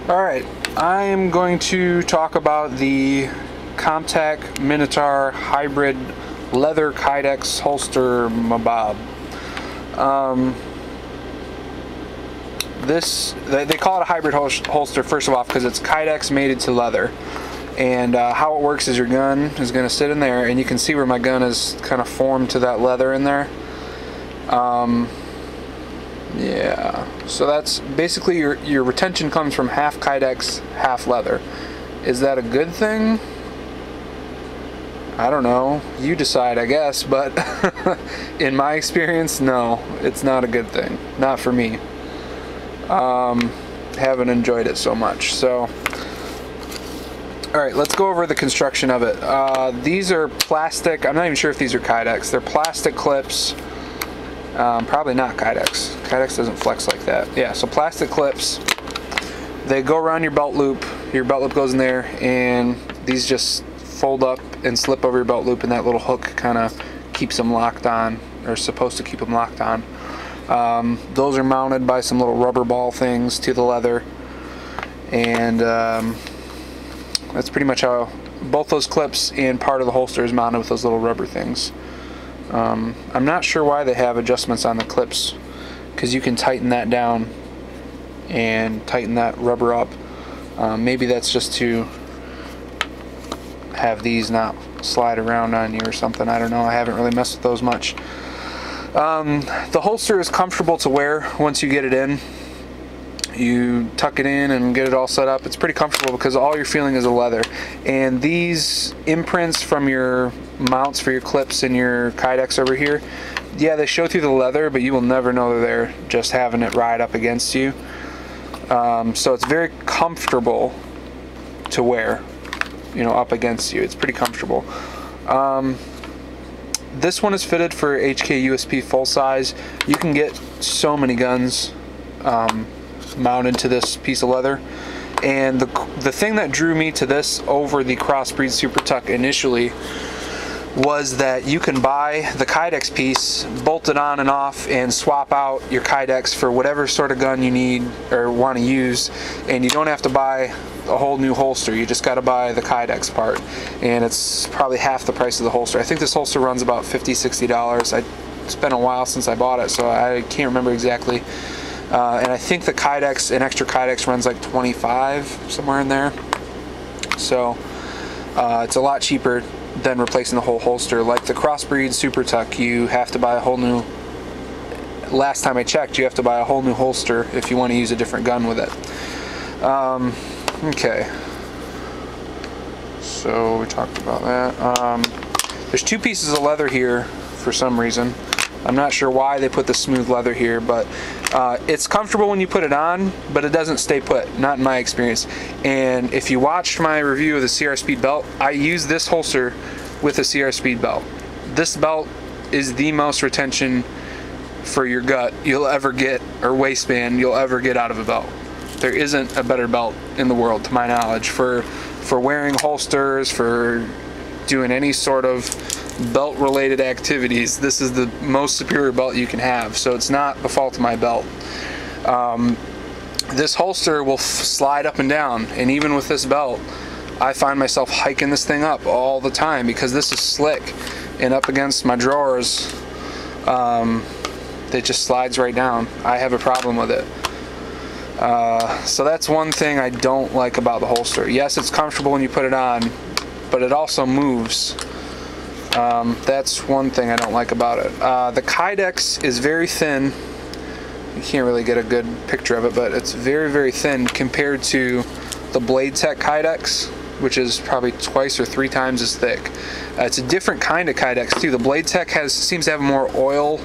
Alright, I am going to talk about the Comp-Tac Minotaur hybrid leather kydex holster mabob. They call it a hybrid holster first of all because it's kydex mated to leather. And how it works is your gun is going to sit in there, and you can see where my gun is kind of formed to that leather in there. Yeah, so that's basically your retention comes from half kydex, half leather. Is that a good thing? I don't know. You decide, I guess, but in my experience, no, it's not a good thing. Not for me. Haven't enjoyed it so much. So, alright, let's go over the construction of it. These are plastic. I'm not even sure if these are kydex. They're plastic clips. Probably not kydex. Kydex doesn't flex like that. Yeah, so plastic clips. They go around your belt loop. Your belt loop goes in there, and these just fold up and slip over your belt loop, and that little hook kind of keeps them locked on, or supposed to keep them locked on. Those are mounted by some little rubber ball things to the leather, and that's pretty much how both those clips and part of the holster is mounted with those little rubber things. I'm not sure why they have adjustments on the clips, because you can tighten that down and tighten that rubber up. Maybe that's just to have these not slide around on you or something. I don't know. I haven't really messed with those much. The holster is comfortable to wear once you get it in. You tuck it in and get it all set up. It's pretty comfortable because all you're feeling is the leather. And these imprints from your mounts for your clips and your kydex over here, yeah, they show through the leather, but you will never know they're there just having it ride up against you. So it's very comfortable to wear, you know, up against you. It's pretty comfortable. This one is fitted for HK USP full size. You can get so many guns mounted to this piece of leather, and the thing that drew me to this over the Crossbreed Super Tuck initially was that you can buy the kydex piece, bolt it on and off, and swap out your kydex for whatever sort of gun you need or want to use, and you don't have to buy a whole new holster. You just got to buy the kydex part, and it's probably half the price of the holster. I think this holster runs about $50–$60. It's been a while since I bought it, so I can't remember exactly. And I think the kydex, an extra kydex, runs like $25, somewhere in there. So it's a lot cheaper than replacing the whole holster. Like the Crossbreed Super Tuck, you have to buy a whole new, last time I checked, you have to buy a whole new holster if you want to use a different gun with it. Okay, so we talked about that. There's two pieces of leather here for some reason. I'm not sure why they put the smooth leather here, but it's comfortable when you put it on, but it doesn't stay put, not in my experience. And if you watched my review of the CR Speed belt, I use this holster with the CR Speed belt. This belt is the most retention for your gut you'll ever get, or waistband you'll ever get out of a belt. There isn't a better belt in the world, to my knowledge, for wearing holsters, for doing any sort of belt related activities. This is the most superior belt you can have, so it's not the fault of my belt. This holster will slide up and down, and even with this belt I find myself hiking this thing up all the time because this is slick, and up against my drawers it just slides right down. I have a problem with it. So that's one thing I don't like about the holster. Yes, it's comfortable when you put it on, but it also moves. That's one thing I don't like about it. The kydex is very thin. You can't really get a good picture of it, but it's very, very thin compared to the Blade-Tech kydex, which is probably twice or 3 times as thick. It's a different kind of kydex too. The Blade-Tech seems to have more oil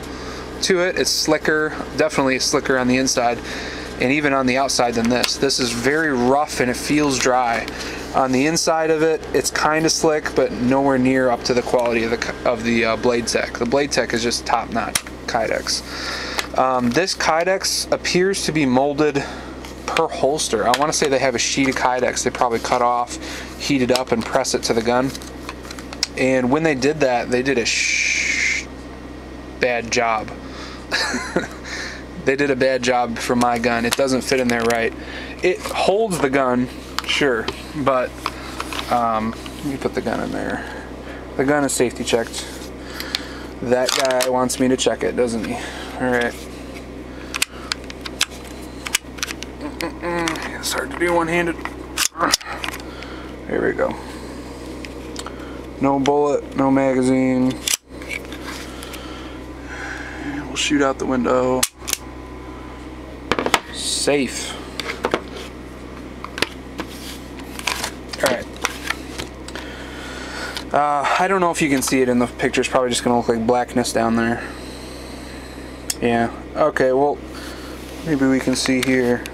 to it. It's slicker, definitely slicker on the inside, and even on the outside than this. This is very rough and it feels dry. On the inside of it, it's kind of slick, but nowhere near up to the quality of the Blade-Tech. The Blade-Tech is just top-notch kydex. This kydex appears to be molded per holster. I want to say they have a sheet of kydex they probably cut off, heat it up, and press it to the gun. And when they did that, they did a bad job. They did a bad job for my gun. It doesn't fit in there right. It holds the gun, sure, but you put the gun in there. The gun is safety checked. That guy wants me to check it, doesn't he? Alright. It's hard to do one-handed. There we go. No bullet, no magazine. We'll shoot out the window. Safe. Alright. I don't know if you can see it in the picture. It's probably just going to look like blackness down there. Yeah. Okay, well, maybe we can see here.